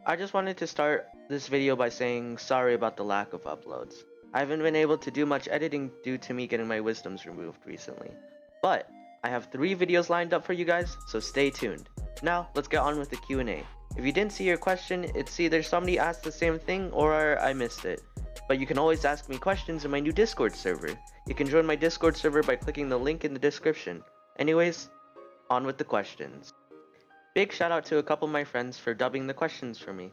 I just wanted to start this video by saying sorry about the lack of uploads. I haven't been able to do much editing due to me getting my wisdoms removed recently. But I have 3 videos lined up for you guys, so stay tuned. Now, let's get on with the Q&A. If you didn't see your question, it's either somebody asked the same thing or I missed it. But you can always ask me questions in my new Discord server. You can join my Discord server by clicking the link in the description. Anyways, on with the questions. Big shout out to a couple of my friends for dubbing the questions for me.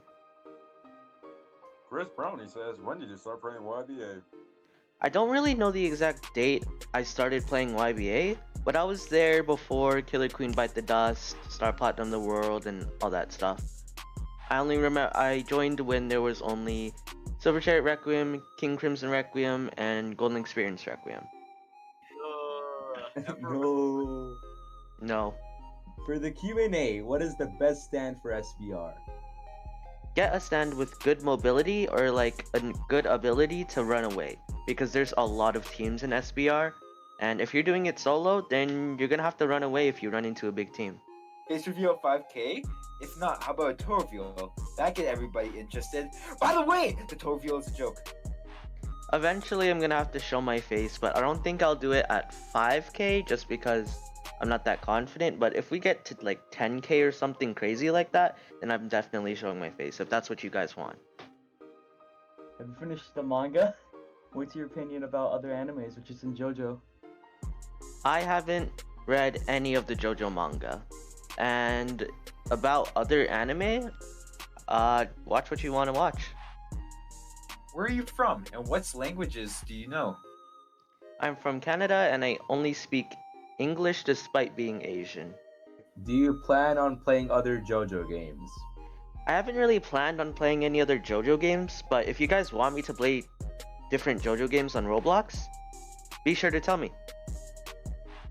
Chris Brownie says, when did you start playing YBA? I don't really know the exact date I started playing YBA, but I was there before Killer Queen Bite the Dust, Star Platinum the World, and all that stuff. I only remember I joined when there was only Silver Chariot Requiem, King Crimson Requiem, and Golden Experience Requiem. No. No. For the Q&A, what is the best stand for SBR? Get a stand with good mobility or like a good ability to run away, because there's a lot of teams in SBR, and if you're doing it solo, then you're gonna have to run away if you run into a big team. Face reveal 5k? If not, how about a toe reveal? That get everybody interested. By the way, the toe reveal is a joke. Eventually I'm gonna have to show my face, but I don't think I'll do it at 5k just because I'm not that confident. But if we get to like 10k or something crazy like that, then I'm definitely showing my face, if that's what you guys want. Have you finished the manga? What's your opinion about other animes, which is in JoJo? I haven't read any of the JoJo manga. And about other anime, watch what you want to watch. Where are you from, and what languages do you know? I'm from Canada and I only speak English despite being Asian. Do you plan on playing other JoJo games? I haven't really planned on playing any other JoJo games, but if you guys want me to play different JoJo games on Roblox, be sure to tell me.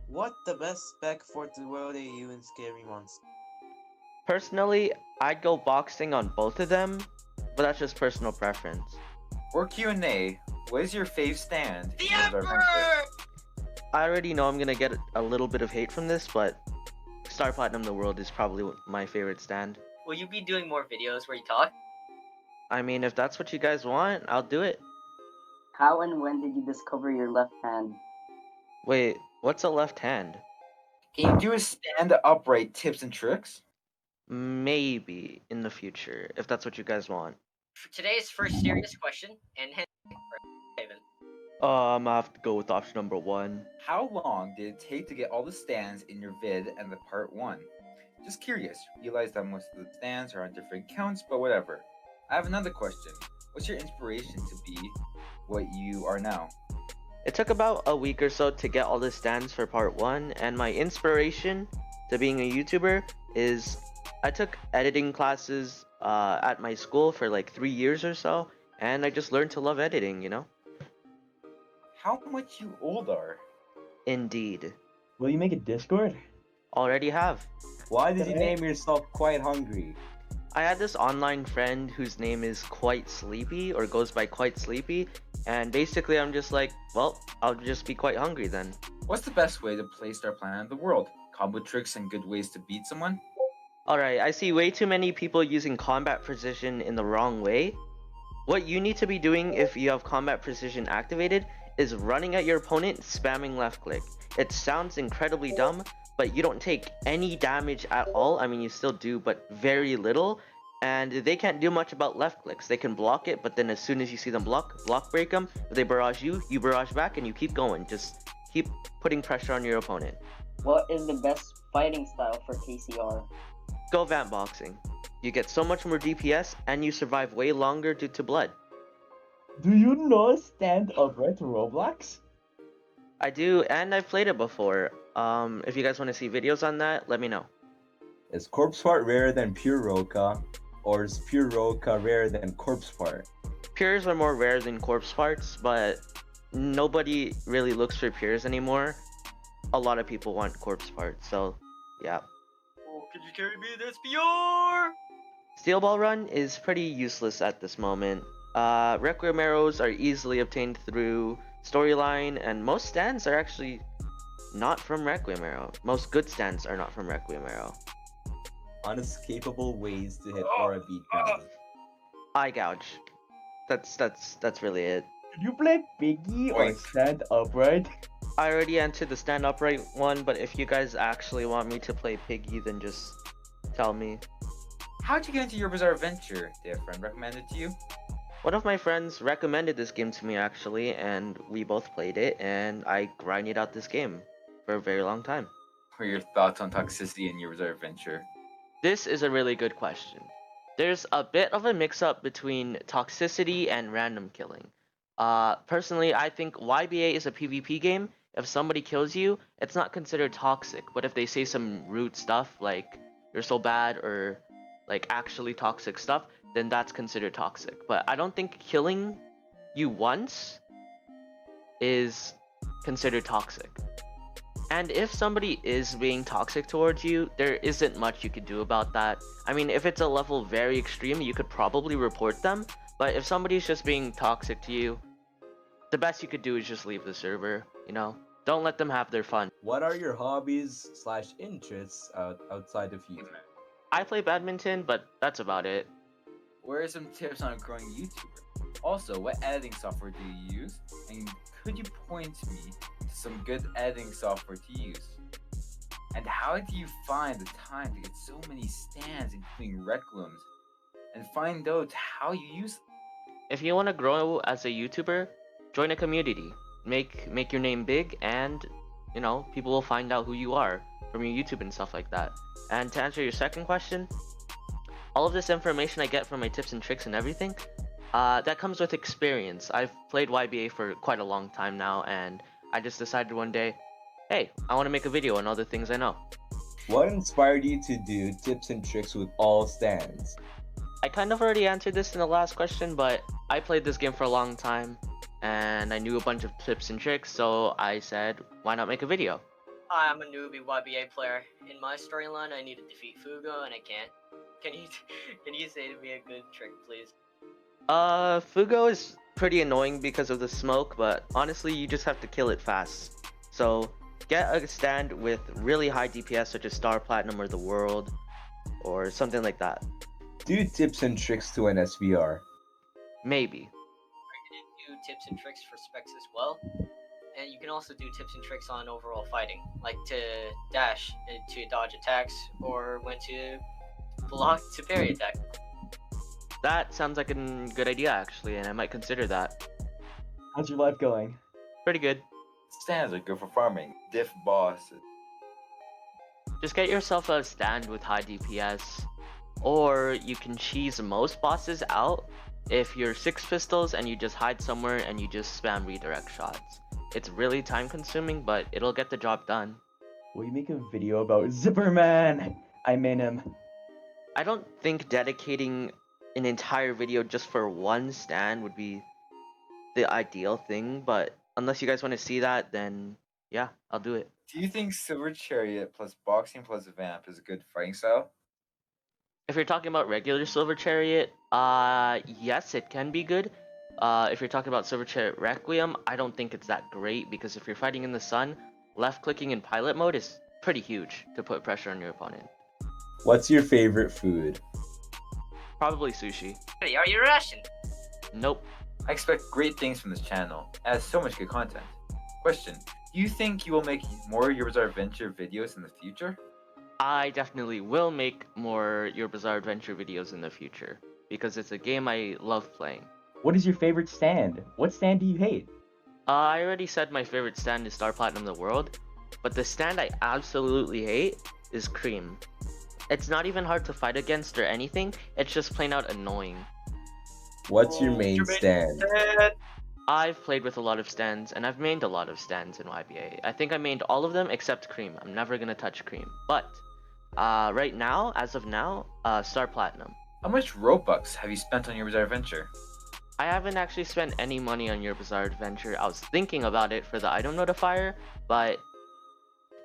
What the best spec for the world are you in Scary Monster? Personally, I'd go boxing on both of them, but that's just personal preference. For Q&A, what is your fave stand? The in Undertale? Emperor! I already know I'm gonna get a little bit of hate from this, but Star Platinum the World is probably my favorite stand. Will you be doing more videos where you talk? I mean, if that's what you guys want, I'll do it. How and when did you discover your left hand? Wait, what's a left hand? Can you do a stand upright tips and tricks? Maybe in the future, if that's what you guys want. For today's first serious question, and hence, Haven. I'm gonna have to go with option number 1. How long did it take to get all the stands in your vid and the part 1? Just curious. Realize that most of the stands are on different counts, but whatever. I have another question. What's your inspiration to be what you are now? It took about a week or so to get all the stands for part 1, and my inspiration to being a YouTuber is I took editing classes at my school for like 3 years or so, and I just learned to love editing, you know? How much you old are? Indeed. Will you make a Discord? Already have. Why did you name yourself Quite Hungry? I had this online friend whose name is Quite Sleepy, or goes by Quite Sleepy, and basically I'm just like, well, I'll just be quite hungry then. What's the best way to play Star Planet of the World? Combo tricks and good ways to beat someone? Alright, I see way too many people using combat precision in the wrong way. What you need to be doing if you have combat precision activated is running at your opponent, spamming left click. It sounds incredibly dumb, but you don't take any damage at all. I mean, you still do, but very little. And they can't do much about left clicks. They can block it, but then as soon as you see them block break them. If they barrage you, you barrage back, and you keep going. Just keep putting pressure on your opponent. What is the best fighting style for KCR? Go Vamp boxing. You get so much more DPS, and you survive way longer due to blood. Do you know stand upright Roblox? I do, and I've played it before. If you guys want to see videos on that, let me know. Is Corpse Part rarer than Pure Roca? Or is Pure Roca rarer than Corpse Part? Pures are more rare than corpse parts, but nobody really looks for pures anymore. A lot of people want corpse parts, so yeah. Oh, could you carry me to SPR? Steel Ball Run is pretty useless at this moment. Requiem arrows are easily obtained through storyline, and most stands are actually not from Requiem Arrow. Most good stands are not from Requiem Arrow. unescapable ways to hit Aura beatdown. Eye gouge. That's really it. Did you play Piggy or Oink. Stand Upright? I already answered the stand upright one, but if you guys actually want me to play Piggy, then just tell me. How'd you get into Your Bizarre Adventure? Did a friend recommend it to you? One of my friends recommended this game to me actually, and we both played it, and I grinded out this game for a very long time. What are your thoughts on toxicity in Your Bizarre Adventure? This is a really good question. There's a bit of a mix-up between toxicity and random killing. Personally, I think YBA is a PvP game. If somebody kills you, it's not considered toxic, but if they say some rude stuff like you're so bad or like actually toxic stuff, then that's considered toxic. But I don't think killing you once is considered toxic. And if somebody is being toxic towards you, there isn't much you could do about that. I mean, if it's a level very extreme, you could probably report them. But if somebody's just being toxic to you, the best you could do is just leave the server, you know? Don't let them have their fun. What are your hobbies/interests outside of YouTube? I play badminton, but that's about it. What are some tips on a growing YouTuber? Also, what editing software do you use? And could you point me to some good editing software to use? And how do you find the time to get so many stands, including rec rooms, and find out how you use them? If you want to grow as a YouTuber, join a community. Make your name big, and you know, people will find out who you are from your YouTube and stuff like that. And to answer your second question, all of this information I get from my tips and tricks and everything, that comes with experience. I've played YBA for quite a long time now, and I just decided one day, hey, I want to make a video on all the things I know. What inspired you to do tips and tricks with all stands? I kind of already answered this in the last question, but I played this game for a long time, and I knew a bunch of tips and tricks, so I said, why not make a video? Hi, I'm a newbie YBA player. In my storyline, I need to defeat Fugo, and I can't. Can you say to me a good trick, please? Fugo is pretty annoying because of the smoke, but honestly, you just have to kill it fast. So, get a stand with really high DPS, such as Star Platinum or the World, or something like that. Do tips and tricks to an SVR. Maybe. I can do tips and tricks for specs as well. And you can also do tips and tricks on overall fighting, like to dash, to dodge attacks, or when to block to parry attack. That sounds like a good idea, actually, and I might consider that. How's your life going? Pretty good. Stands are good for farming, diff bosses. Just get yourself a stand with high DPS, or you can cheese most bosses out if you're 6 pistols and you just hide somewhere and you just spam redirect shots. It's really time consuming, but it'll get the job done. Will you make a video about Zipperman? I mean him. I don't think dedicating an entire video just for one stand would be the ideal thing, but unless you guys want to see that, then yeah, I'll do it. Do you think Silver Chariot plus boxing plus Vamp is a good fighting style? If you're talking about regular Silver Chariot, yes, it can be good. If you're talking about Silver Chariot Requiem, I don't think it's that great, because if you're fighting in the sun, left clicking in pilot mode is pretty huge to put pressure on your opponent. What's your favorite food? Probably sushi. Hey, are you Russian? Nope. I expect great things from this channel. It has so much good content. Question: do you think you will make more Your Bizarre Adventure videos in the future? I definitely will make more Your Bizarre Adventure videos in the future, because it's a game I love playing. What is your favorite stand? What stand do you hate? I already said my favorite stand is Star Platinum the World, but the stand I absolutely hate is Cream. It's not even hard to fight against or anything, it's just plain out annoying. What's your main stand? I've played with a lot of stands, and I've mained a lot of stands in YBA. I think I mained all of them except Cream. I'm never gonna touch Cream. But, right now, as of now, Star Platinum. How much Robux have you spent on Your Bizarre Adventure? I haven't actually spent any money on Your Bizarre Adventure. I was thinking about it for the item notifier, but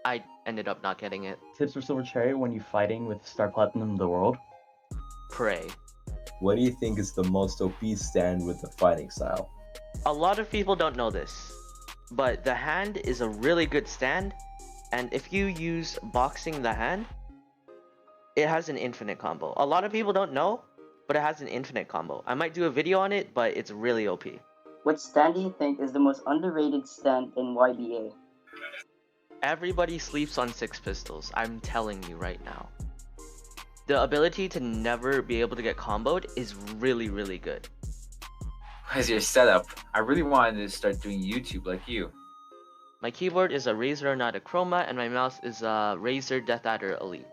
I ended up not getting it. Tips for Silver Chariot when you're fighting with Star Platinum the World? Pray. What do you think is the most OP stand with the fighting style? A lot of people don't know this, but the hand is a really good stand, and if you use boxing the hand, It has an infinite combo. A lot of people don't know, but it has an infinite combo. I might do a video on it, but it's really OP. Which stand do you think is the most underrated stand in YBA? Everybody sleeps on Six Pistols, I'm telling you right now. The ability to never be able to get comboed is really, really good. As your setup, I really wanted to start doing YouTube like you. My keyboard is a Razer, not a Chroma, and my mouse is a Razer Death Adder Elite.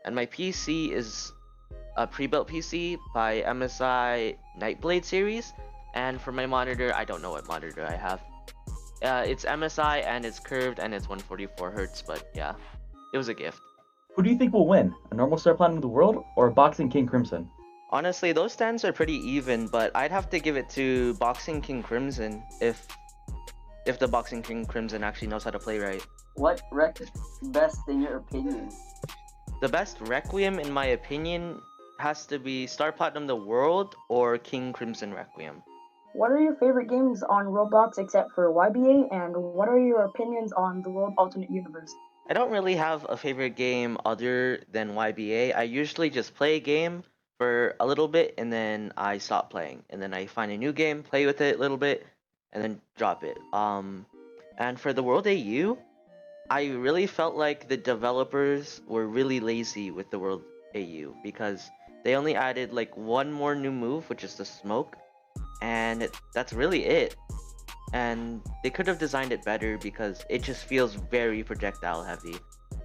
And my PC is a pre-built PC by MSI Nightblade series. And for my monitor, I don't know what monitor I have. It's MSI and it's curved and it's 144 Hz, but yeah, it was a gift. Who do you think will win? A normal Star Platinum of the World or a Boxing King Crimson? Honestly, those stands are pretty even, but I'd have to give it to Boxing King Crimson if the Boxing King Crimson actually knows how to play right. What rec is best in your opinion? The best Requiem, in my opinion, has to be Star Platinum the World or King Crimson Requiem. What are your favorite games on Roblox except for YBA, and what are your opinions on the World Alternate Universe? I don't really have a favorite game other than YBA. I usually just play a game for a little bit and then I stop playing. And then I find a new game, play with it a little bit, and then drop it. And for the World AU, I really felt like the developers were really lazy with the World AU because they only added like one more new move, which is the smoke, and that's really it. And they could have designed it better because it just feels very projectile heavy.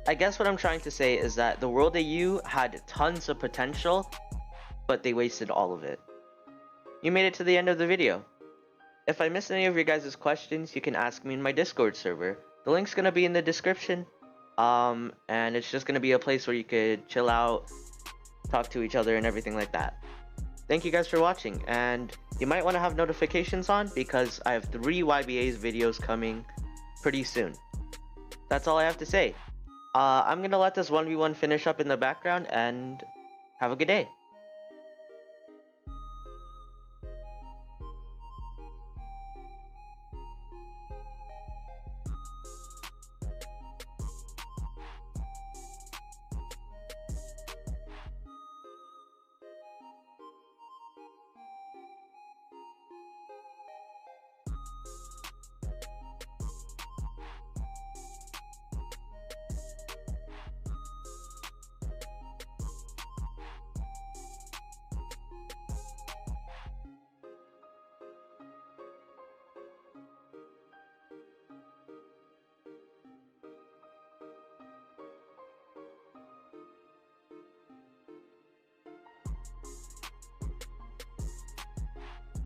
I guess what I'm trying to say is that the World AU had tons of potential, but they wasted all of it. You made it to the end of the video. If I missed any of your guys' questions, you can ask me in my Discord server. The link's gonna be in the description. And it's just gonna be a place where you could chill out, talk to each other, and everything like that. Thank you guys for watching, and you might want to have notifications on because I have 3 YBA's videos coming pretty soon. That's all I have to say. I'm gonna let this 1v1 finish up in the background, and have a good day.